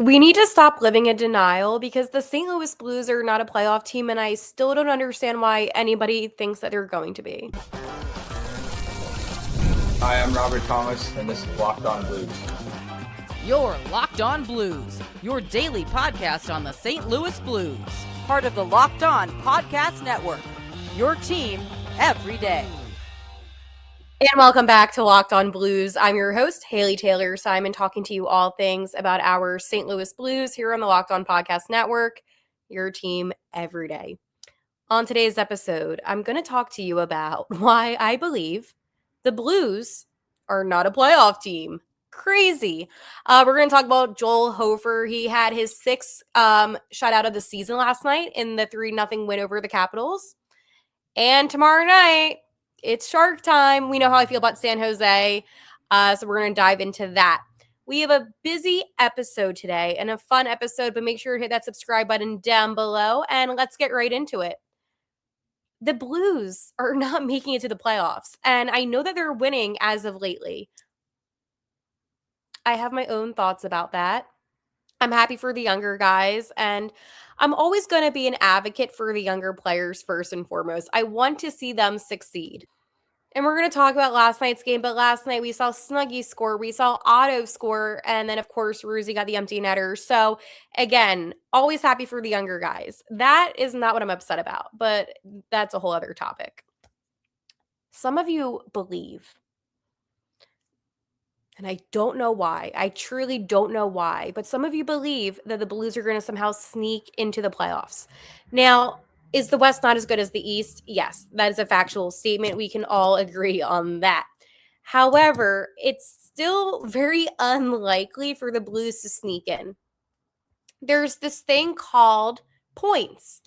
We need to stop living in denial because the St. Louis Blues are not a playoff team, and I still don't understand why anybody thinks that they're going to be. Hi, I'm Robert Thomas, and this is Locked On Blues. You're Locked On Blues, your daily podcast on the St. Louis Blues. Part of the Locked On Podcast Network, your team every day. And welcome back to Locked On Blues. I'm your host, Haley Taylor Simon, talking to you all things about our St. Louis Blues here on the Locked On Podcast Network, your team every day. On today's episode, I'm going to talk to you about why I believe the Blues are not a playoff team. Crazy. We're going to talk about Joel Hofer. He had his sixth shutout of the season last night in the 3-0 win over the Capitals. And tomorrow night, it's Shark time. We know how I feel about San Jose, so we're going to dive into that. We have a busy episode today and a fun episode, but make sure to hit that subscribe button down below, and let's get right into it. The Blues are not making it to the playoffs, and I know that they're winning as of lately. I have my own thoughts about that. I'm happy for the younger guys, and I'm always going to be an advocate for the younger players first and foremost. I want to see them succeed. And we're going to talk about last night's game, but last night we saw Snuggie score, we saw Otto score, and then, of course, Ruzi got the empty netter. So, again, always happy for the younger guys. That is not what I'm upset about, but that's a whole other topic. Some of you believe, and I don't know why. I truly don't know why. But some of you believe that the Blues are going to somehow sneak into the playoffs. Now, is the West not as good as the East? Yes, that is a factual statement. We can all agree on that. However, it's still very unlikely for the Blues to sneak in. There's this thing called points.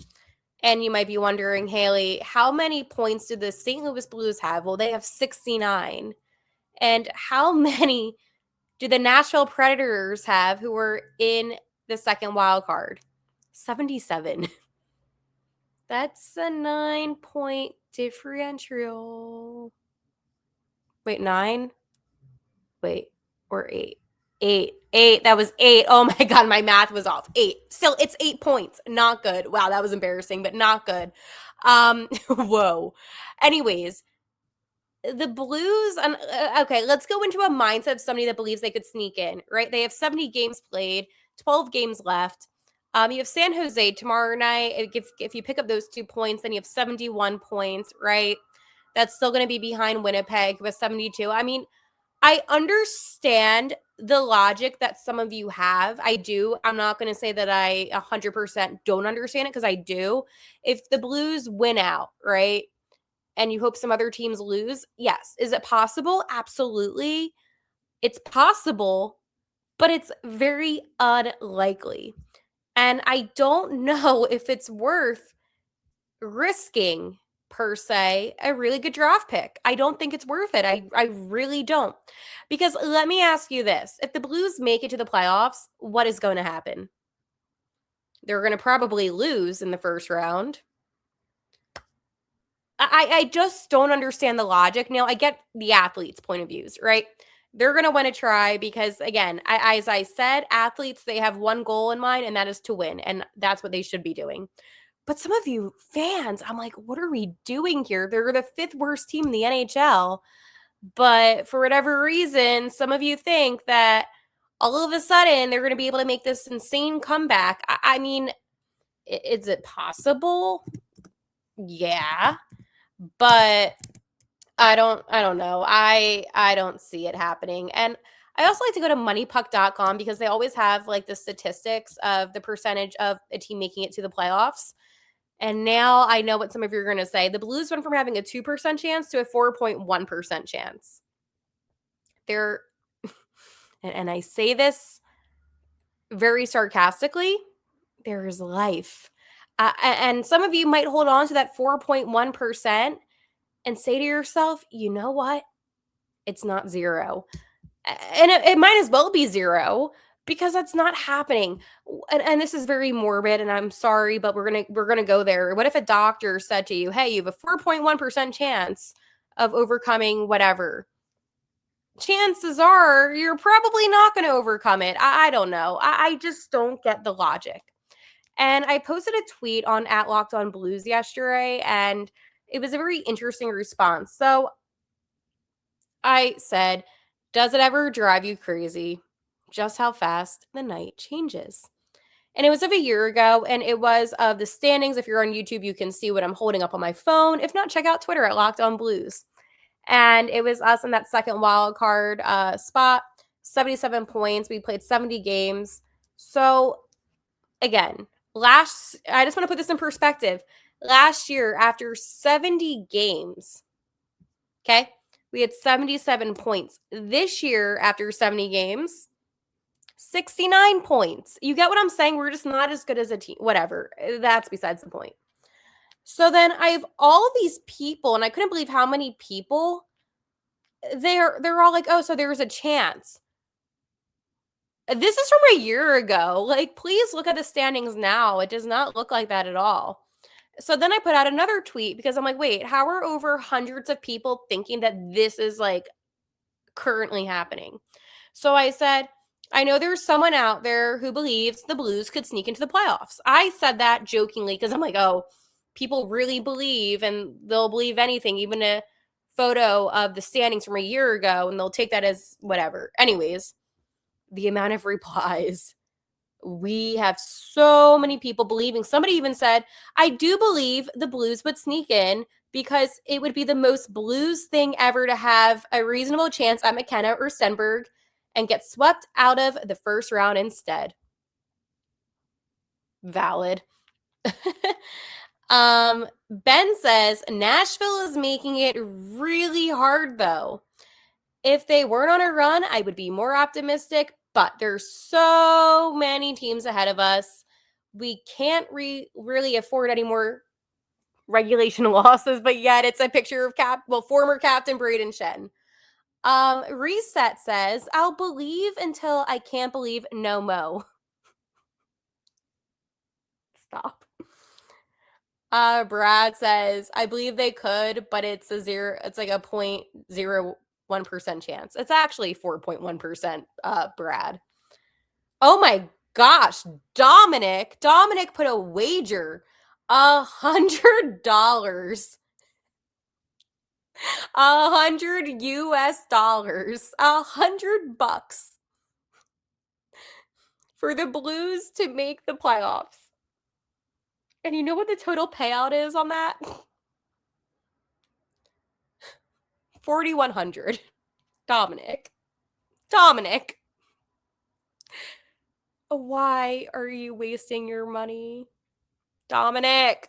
And you might be wondering, Haley, how many points do the St. Louis Blues have? Well, they have 69. And how many do the Nashville Predators have who were in the second wild card? 77. That's a 9-point differential. Wait, 9? Wait, or 8? 8. That was 8. Oh my God, my math was off. 8. Still, it's 8 points. Not good. Wow, that was embarrassing, but not good. Whoa. Anyways, the Blues, okay, let's go into a mindset of somebody that believes they could sneak in, right? They have 70 games played, 12 games left. You have San Jose tomorrow night. If you pick up those 2 points, then you have 71 points, right? That's still going to be behind Winnipeg with 72. I mean, I understand the logic that some of you have. I do. I'm not going to say that I 100% don't understand it because I do. If the Blues win out, right? And you hope some other teams lose? Yes. Is it possible? Absolutely. It's possible, but it's very unlikely. And I don't know if it's worth risking, per se, a really good draft pick. I don't think it's worth it. I really don't. Because let me ask you this. If the Blues make it to the playoffs, what is going to happen? They're going to probably lose in the first round. I just don't understand the logic. Now, I get the athletes' point of views, right? They're going to want to try because, again, as I said, athletes, they have one goal in mind, and that is to win. And that's what they should be doing. But some of you fans, I'm like, what are we doing here? They're the 5th worst team in the NHL. But for whatever reason, some of you think that all of a sudden they're going to be able to make this insane comeback. I mean, is it possible? Yeah. But I don't know. I don't see it happening. And I also like to go to moneypuck.com because they always have like the statistics of the percentage of a team making it to the playoffs. And now I know what some of you are going to say. The Blues went from having a 2% chance to a 4.1% chance. They're, and I say this very sarcastically, there is life. And some of you might hold on to that 4.1% and say to yourself, you know what? It's not 0. And it might as well be 0 because that's not happening. And this is very morbid, and I'm sorry, but we're gonna go there. What if a doctor said to you, hey, you have a 4.1% chance of overcoming whatever? chances are you're probably not going to overcome it. I don't know. I just don't get the logic. And I posted a tweet on @LockedOnBlues yesterday, and it was a very interesting response. So I said, does it ever drive you crazy just how fast the night changes? And it was of a year ago, and it was of the standings. If you're on YouTube, you can see what I'm holding up on my phone. If not, check out Twitter @LockedOnBlues. And it was us in that second wild card spot, 77 points. We played 70 games. So again, I just want to put this in perspective. Last year, after 70 games, okay, we had 77 points. This year, after 70 games, 69 points. You get what I'm saying? We're just not as good as a team. Whatever. That's besides the point. So then I have all of these people, and I couldn't believe how many people they're all like, oh, so there's a chance. This is from a year ago. Like, please look at the standings now. It does not look like that at all. So then I put out another tweet because I'm like, wait, how are over hundreds of people thinking that this is like currently happening? So I said, I know there's someone out there who believes the Blues could sneak into the playoffs. I said that jokingly because I'm like, oh, people really believe and they'll believe anything, even a photo of the standings from a year ago, and they'll take that as whatever. Anyways, the amount of replies. We have so many people believing. Somebody even said, I do believe the Blues would sneak in because it would be the most Blues thing ever to have a reasonable chance at McKenna or Stenberg and get swept out of the first round instead. Valid. Ben says, Nashville is making it really hard, though. If they weren't on a run, I would be more optimistic, but there's so many teams ahead of us. We can't really afford any more regulation losses, but yet it's a picture of former captain Braden Shen. Reset says, I'll believe until I can't believe no mo. Stop. Brad says, I believe they could, but it's like a 0.01% chance. It's actually 4.1%, Brad. Oh my gosh, Dominic put a wager, $100, $100 US, $100 for the Blues to make the playoffs. And you know what the total payout is on that? 4,100. Dominic. Why are you wasting your money? Dominic.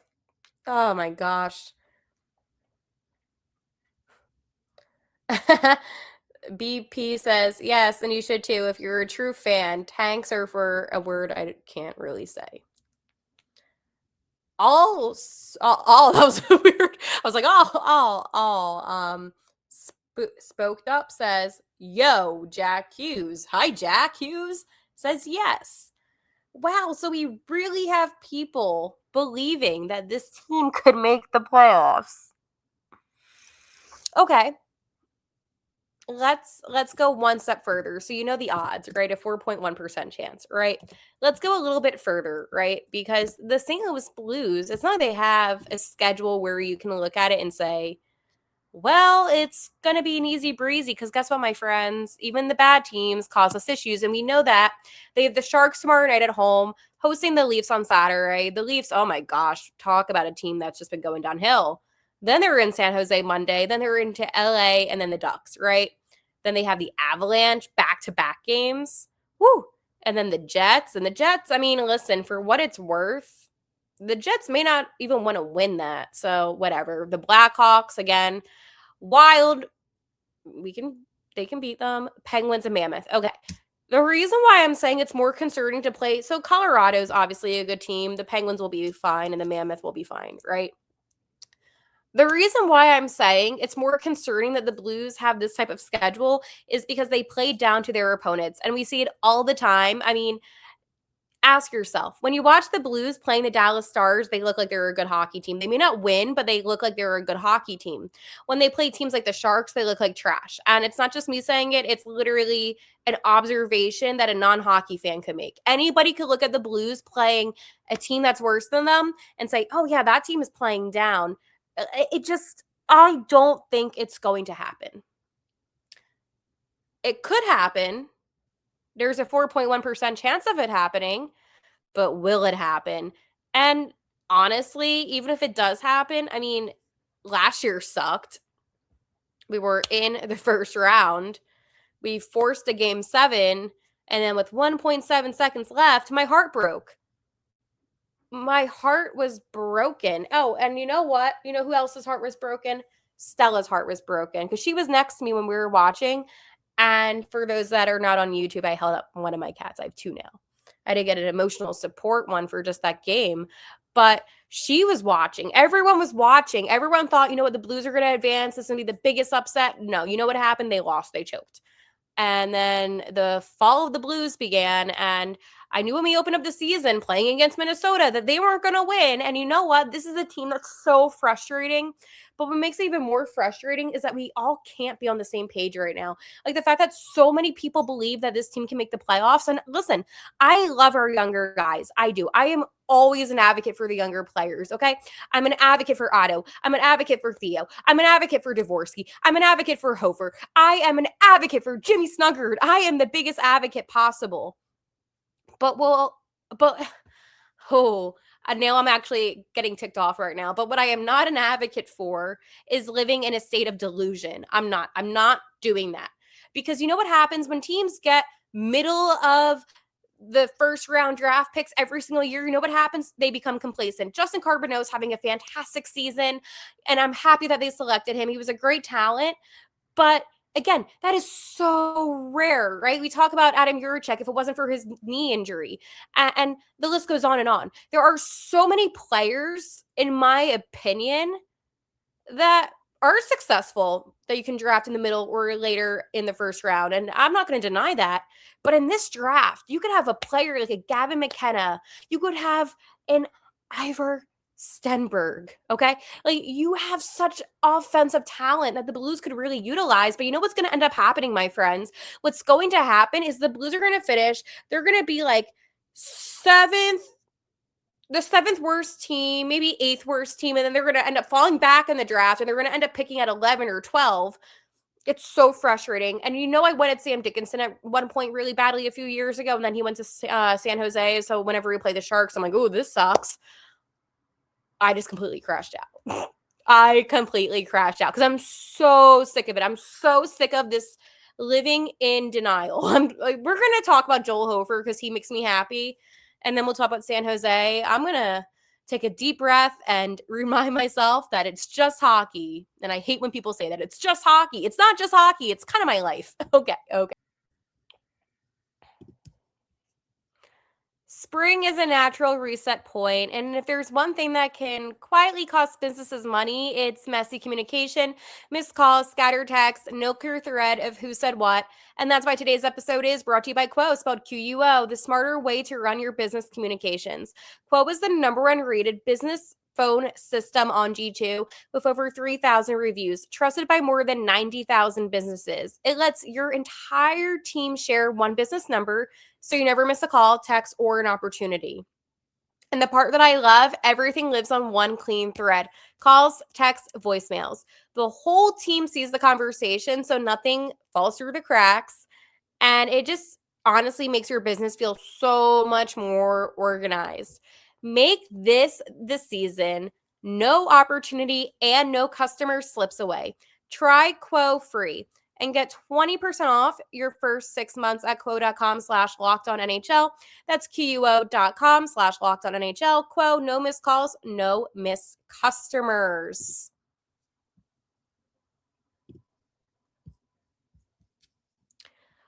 Oh my gosh. BP says, yes, and you should too if you're a true fan. Tanks are for a word I can't really say. All that was weird. I was like, Spoked Up says, yo, Jack Hughes. Hi, Jack Hughes says yes. Wow, so we really have people believing that this team could make the playoffs. Okay. Let's go one step further. So you know the odds, right? A 4.1% chance, right? Let's go a little bit further, right? Because the St. Louis Blues, it's not they have a schedule where you can look at it and say, well, it's going to be an easy breezy because guess what, my friends? Even the bad teams cause us issues. And we know that. They have the Sharks tomorrow night at home, hosting the Leafs on Saturday. The Leafs, oh my gosh, talk about a team that's just been going downhill. Then they're in San Jose Monday. Then they're into LA and then the Ducks, right? Then they have the Avalanche back-to-back games. Woo! And then the Jets. And the Jets, I mean, listen, for what it's worth, the Jets may not even want to win that. So whatever. The Blackhawks, again, Wild, they can beat them. Penguins and Mammoth. Okay. The reason why I'm saying it's more concerning to play, so Colorado's obviously a good team. The Penguins will be fine and the Mammoth will be fine, right? The reason why I'm saying it's more concerning that the Blues have this type of schedule is because they play down to their opponents, and we see it all the time. I mean, ask yourself, when you watch the Blues playing the Dallas Stars, they look like they're a good hockey team. They may not win, but they look like they're a good hockey team. When they play teams like the Sharks, they look like trash. And it's not just me saying it, it's literally an observation that a non-hockey fan could make. Anybody could look at the Blues playing a team that's worse than them and say, oh yeah, that team is playing down. I don't think it's going to happen. It could happen. There's a 4.1% chance of it happening, but will it happen? And honestly, even if it does happen, I mean, last year sucked. We were in the first round. We forced a game 7, and then with 1.7 seconds left, my heart broke. My heart was broken. Oh, and you know what? You know who else's heart was broken? Stella's heart was broken because she was next to me when we were watching. And for those that are not on YouTube, I held up one of my cats. I have 2 now. I did get an emotional support one for just that game. But she was watching. Everyone was watching. Everyone thought, you know what, the Blues are going to advance. This is going to be the biggest upset. No, you know what happened? They lost. They choked. And then the fall of the Blues began. And I knew when we opened up the season playing against Minnesota that they weren't going to win. And you know what? This is a team that's so frustrating. But what makes it even more frustrating is that we all can't be on the same page right now. Like the fact that so many people believe that this team can make the playoffs. And listen, I love our younger guys. I do. I am always an advocate for the younger players, okay? I'm an advocate for Otto. I'm an advocate for Theo. I'm an advocate for Dvorsky. I'm an advocate for Hofer. I am an advocate for Jimmy Snuggard. I am the biggest advocate possible. Now I'm actually getting ticked off right now. But what I am not an advocate for is living in a state of delusion. I'm not doing that. Because you know what happens when teams get middle of the first round draft picks every single year? You know what happens? They become complacent. Justin Carbonneau's having a fantastic season, and I'm happy that they selected him. He was a great talent, but again, that is so rare, right? We talk about Adam Juracek if it wasn't for his knee injury, and the list goes on and on. There are so many players, in my opinion, that are successful that you can draft in the middle or later in the first round. And I'm not going to deny that. But in this draft, you could have a player like a Gavin McKenna. You could have an Ivor Stenberg, okay? Like, you have such offensive talent that the Blues could really utilize. But you know what's going to end up happening, my friends? What's going to happen is the Blues are going to finish. They're going to be like the 7th worst team, maybe 8th worst team, and then they're going to end up falling back in the draft, and they're going to end up picking at 11 or 12. It's so frustrating. And you know, I wanted Sam Dickinson at one point really badly a few years ago, and then he went to San Jose. So whenever we play the Sharks, I'm like, oh, this sucks. I just completely crashed out. I completely crashed out because I'm so sick of it. I'm so sick of this living in denial. We're going to talk about Joel Hofer because he makes me happy. And then we'll talk about San Jose. I'm going to take a deep breath and remind myself that it's just hockey. And I hate when people say that it's just hockey. It's not just hockey. It's kind of my life. Okay. Spring is a natural reset point, and if there's one thing that can quietly cost businesses money, it's messy communication, missed calls, scattered texts, no clear thread of who said what. And that's why today's episode is brought to you by Quo, spelled Quo, the smarter way to run your business communications. Quo is the #1 rated business phone system on G2 with over 3,000 reviews, trusted by more than 90,000 businesses. It lets your entire team share one business number, so you never miss a call, text, or an opportunity. And the part that I love, everything lives on one clean thread. Calls, texts, voicemails. The whole team sees the conversation, so nothing falls through the cracks. And it just honestly makes your business feel so much more organized. Make this the season. No opportunity and no customer slips away. Try Quo free and get 20% off your first 6 months at quo.com/lockedonnhl. That's quo.com/lockedonnhl. Quo, no missed calls, no missed customers.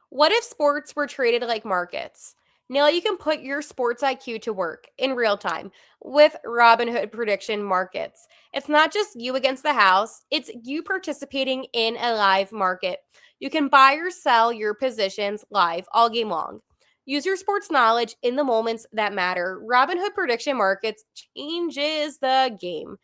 What if sports were traded like markets? Now you can put your sports IQ to work in real time with Robinhood prediction markets. It's not just you against the house, it's you participating in a live market. You can buy or sell your positions live all game long. Use your sports knowledge in the moments that matter. Robinhood prediction markets changes the game.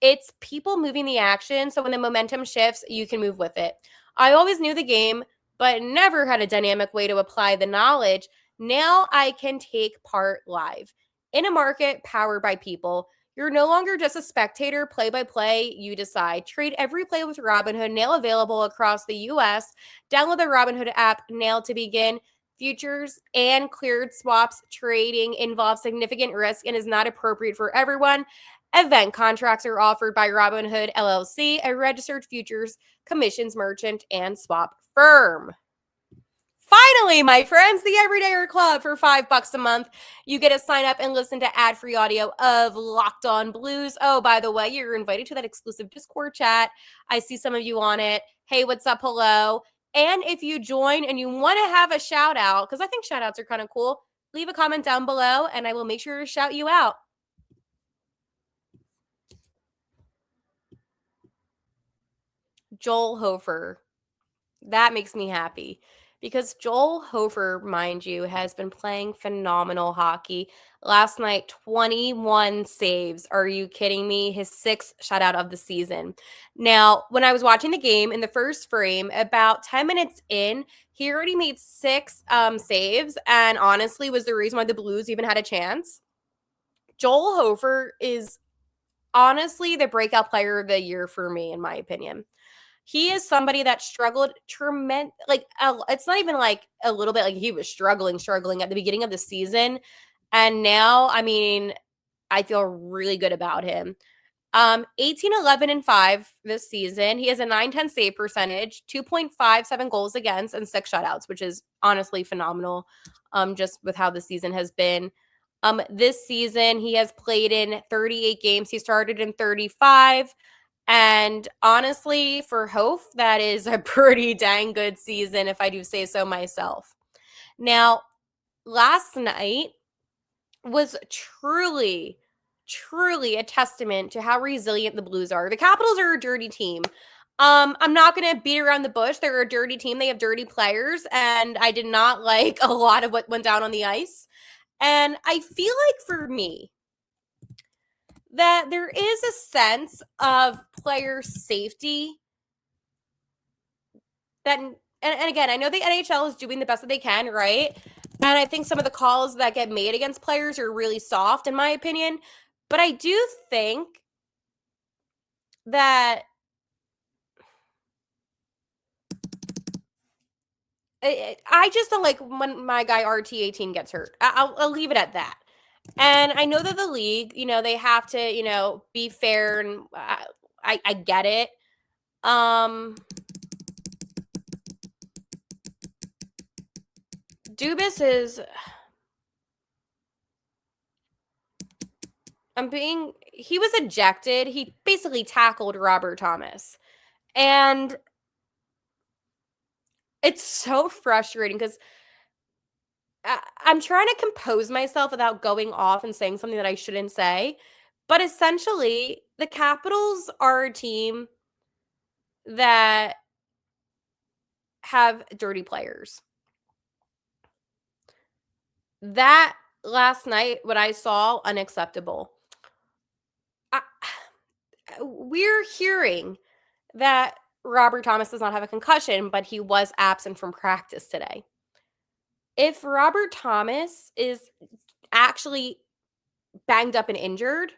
It's people moving the action, so when the momentum shifts, you can move with it. I always knew the game, but never had a dynamic way to apply the knowledge. Now I can take part live. In a market powered by people, you're no longer just a spectator, play by play, you decide. Trade every play with Robinhood, now available across the US. Download the Robinhood app now to begin. Futures and cleared swaps trading involves significant risk and is not appropriate for everyone. Event contracts are offered by Robinhood LLC, a registered futures, commissions merchant, and swap firm. Finally, my friends, the Everydayer Club for $5 a month. You get to sign up and listen to ad-free audio of Locked On Blues. Oh, by the way, you're invited to that exclusive Discord chat. I see some of you on it. Hey, what's up? Hello. And if you join and you want to have a shout out, because I think shout outs are kind of cool, leave a comment down below and I will make sure to shout you out. Joel Hofer. That makes me happy because Joel Hofer, mind you, has been playing phenomenal hockey. Last night, 21 saves. Are you kidding me? His 6th shutout of the season. Now, when I was watching the game in the first frame, about 10 minutes in, he already made 6 saves and honestly was the reason why the Blues even had a chance. Joel Hofer is honestly the breakout player of the year for me, in my opinion. He is somebody that struggled tremendous. It's not even like a little bit, like he was struggling at the beginning of the season. And now, I mean, I feel really good about him. 18, 11, and 5 this season. He has a 910 save percentage, 2.57 goals against, and 6 shutouts, which is honestly phenomenal, just with how the season has been. This season, he has played in 38 games. He started in 35. And honestly, for Hof, that is a pretty dang good season, if I do say so myself. Now, last night was truly a testament to how resilient the Blues are. The Capitals are a dirty team. I'm not going to beat around the bush. They're a dirty team. They have dirty players, and I did not like a lot of what went down on the ice. And I feel like for me, that there is a sense of player safety that, and again, I know the NHL is doing the best that they can, right? And I think some of the calls that get made against players are really soft, in my opinion. But I do think that I just don't like when my guy RT18 gets hurt. I'll leave it at that. And I know that the league, they have to, be fair, and I get it. Dubas is he was ejected. He basically tackled Robert Thomas. And it's so frustrating because I'm trying to compose myself without going off and saying something that I shouldn't say. But essentially, the Capitals are a team that have dirty players. That last night, what I saw, unacceptable. We're hearing that Robert Thomas does not have a concussion, but he was absent from practice today. If Robert Thomas is actually banged up and injured,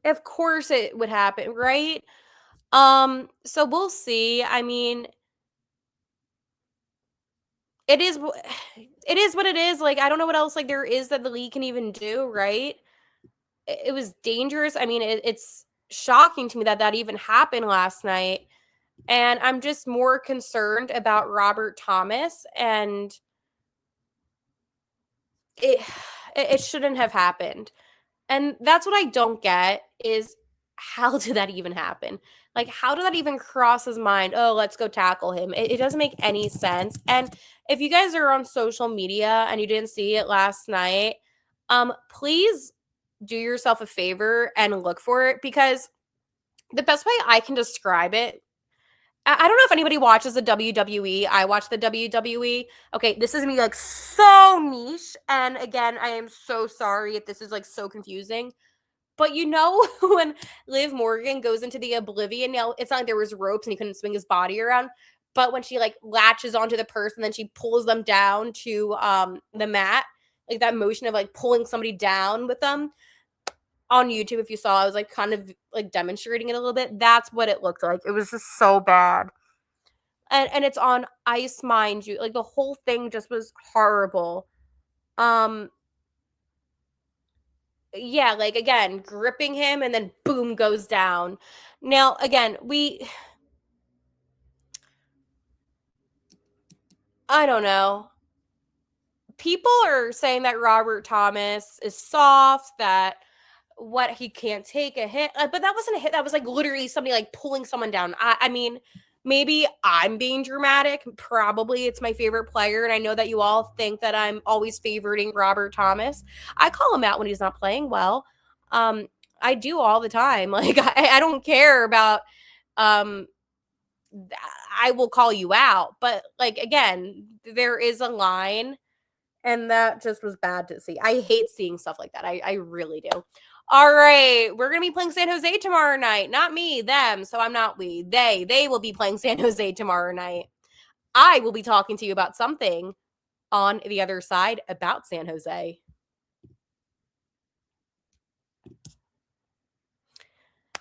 of course it would happen, right? So we'll see. I mean, it is what it is. I don't know what else there is that the league can even do, right? It was dangerous. I mean, it's shocking to me that even happened last night. And I'm just more concerned about Robert Thomas, and it shouldn't have happened. And that's what I don't get is, how did that even happen? How did that even cross his mind? Oh, let's go tackle him. It doesn't make any sense. And if you guys are on social media and you didn't see it last night, please do yourself a favor and look for it, because the best way I can describe it I don't know if anybody watches the WWE. I watch the WWE. Okay, this is me like so niche. And again, I am so sorry if this is like so confusing. But you know, when Liv Morgan goes into the oblivion, now it's not like there was ropes and he couldn't swing his body around. But when she like latches onto the person, then she pulls them down to the mat, like that motion of like pulling somebody down with them. On YouTube, if you saw, I was like kind of like demonstrating it a little bit. That's what it looked like. It was just so bad. And it's on ice, mind you. Like the whole thing just was horrible. Yeah, like again, gripping him and then boom goes down. Now, again, I don't know. People are saying that Robert Thomas is soft, that what he can't take a hit, but that wasn't a hit. That was like literally somebody like pulling someone down. I mean, maybe I'm being dramatic. Probably it's my favorite player, and I know that you all think that I'm always favoriting Robert Thomas. I call him out when he's not playing well. I do all the time. Like I don't care about. I will call you out, but like again, there is a line. And that just was bad to see. I hate seeing stuff like that. I really do. All right. We're going to be playing San Jose tomorrow night. Not me, them. So I'm not we. They will be playing San Jose tomorrow night. I will be talking to you about something on the other side about San Jose.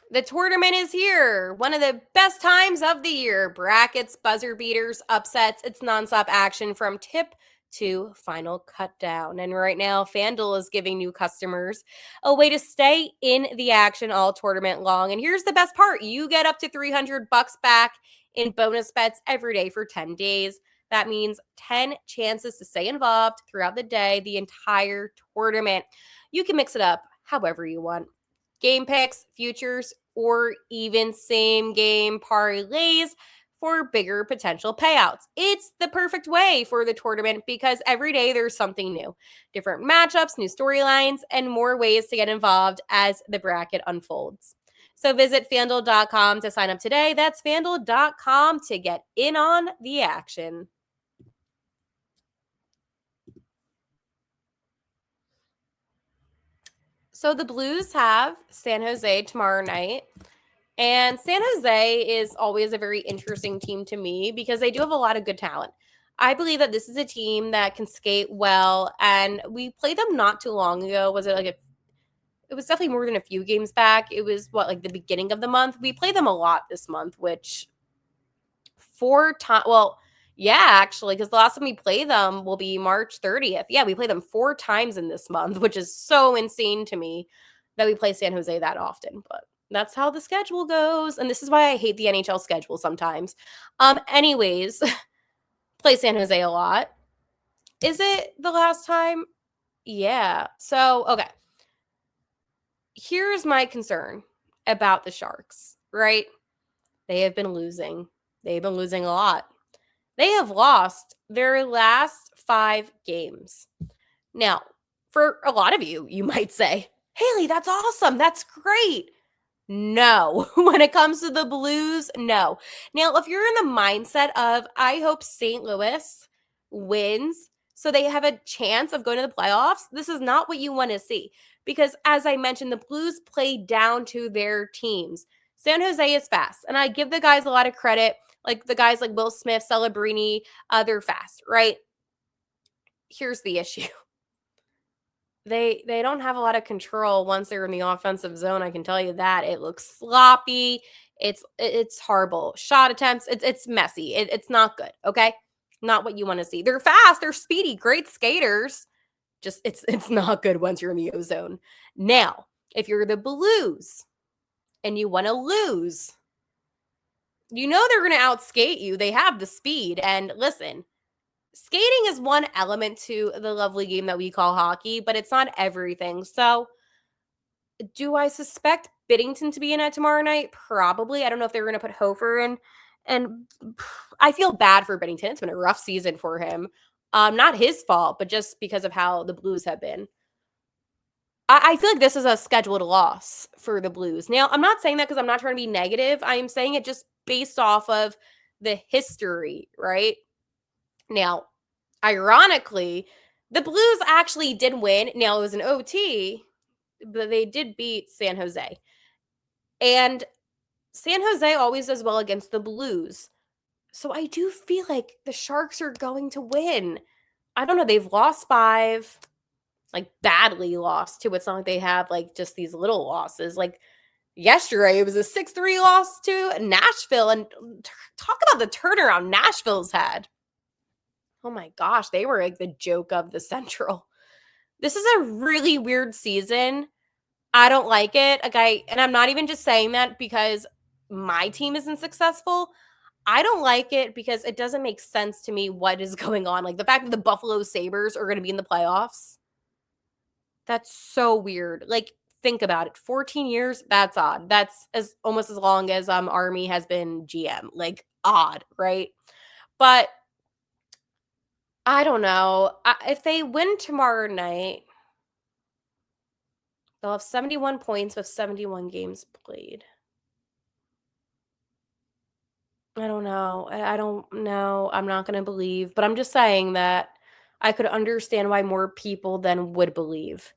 The tournament is here. One of the best times of the year. Brackets, buzzer beaters, upsets. It's nonstop action from tip to final cut down. And right now, FanDuel is giving new customers a way to stay in the action all tournament long. And here's the best part. You get up to $300 back in bonus bets every day for 10 days. That means 10 chances to stay involved throughout the day, the entire tournament. You can mix it up however you want. Game picks, futures, or even same game parlays for bigger potential payouts. It's the perfect way for the tournament because every day there's something new. Different matchups, new storylines, and more ways to get involved as the bracket unfolds. So visit FanDuel.com to sign up today. That's FanDuel.com to get in on the action. So the Blues have San Jose tomorrow night. And San Jose is always a very interesting team to me because they do have a lot of good talent. I believe that this is a team that can skate well, and we played them not too long ago. Was it like it was definitely more than a few games back. It was like the beginning of the month. We played them a lot this month, which 4 times. Well, yeah, actually, because the last time we play them will be March 30th. Yeah, we play them 4 times in this month, which is so insane to me that we play San Jose that often. But that's how the schedule goes. And this is why I hate the NHL schedule sometimes. Anyways, play San Jose a lot. Is it the last time? Yeah. So, okay. Here's my concern about the Sharks, right? They have been losing. They've been losing a lot. They have lost their last 5 games. Now, for a lot of you, you might say, Haley, that's awesome. That's great. No. When it comes to the Blues, no. Now, if you're in the mindset of, I hope St. Louis wins so they have a chance of going to the playoffs, this is not what you want to see. Because as I mentioned, the Blues play down to their teams. San Jose is fast, and I give the guys a lot of credit. Like the guys like Will Smith, Celebrini, they're fast, right? Here's the issue. They don't have a lot of control once they're in the offensive zone. I can tell you that. It looks sloppy. It's horrible. Shot attempts. It's messy. It's not good. Okay, not what you want to see. They're fast. They're speedy. Great skaters. Just it's not good once you're in the O zone. Now, if you're the Blues and you want to lose, you know they're going to outskate you. They have the speed. And listen, skating is one element to the lovely game that we call hockey, but it's not everything. So do I suspect Binnington to be in it tomorrow night? Probably. I don't know if they're going to put Hofer in. And I feel bad for Binnington. It's been a rough season for him. Not his fault, but just because of how the Blues have been. I feel like this is a scheduled loss for the Blues. Now, I'm not saying that because I'm not trying to be negative. I am saying it just based off of the history, right? Now, ironically, the Blues actually did win. Now, it was an OT, but they did beat San Jose. And San Jose always does well against the Blues. So I do feel like the Sharks are going to win. I don't know. They've lost 5, like badly lost too. It's not like they have like just these little losses. Like yesterday, it was a 6-3 loss to Nashville. And talk about the turnaround Nashville's had. Oh my gosh, they were like the joke of the Central. This is a really weird season. I don't like it. And I'm not even just saying that because my team isn't successful. I don't like it because it doesn't make sense to me what is going on. Like the fact that the Buffalo Sabres are going to be in the playoffs. That's so weird. Like, think about it. 14 years, that's odd. That's almost as long as Army has been GM. Like, odd, right? But I don't know. If they win tomorrow night, they'll have 71 points with 71 games played. I don't know. I don't know. I'm not going to believe. But I'm just saying that I could understand why more people than would believe.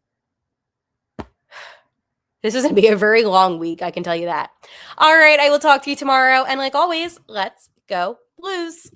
This is going to be a very long week, I can tell you that. All right, I will talk to you tomorrow. And like always, let's go Blues.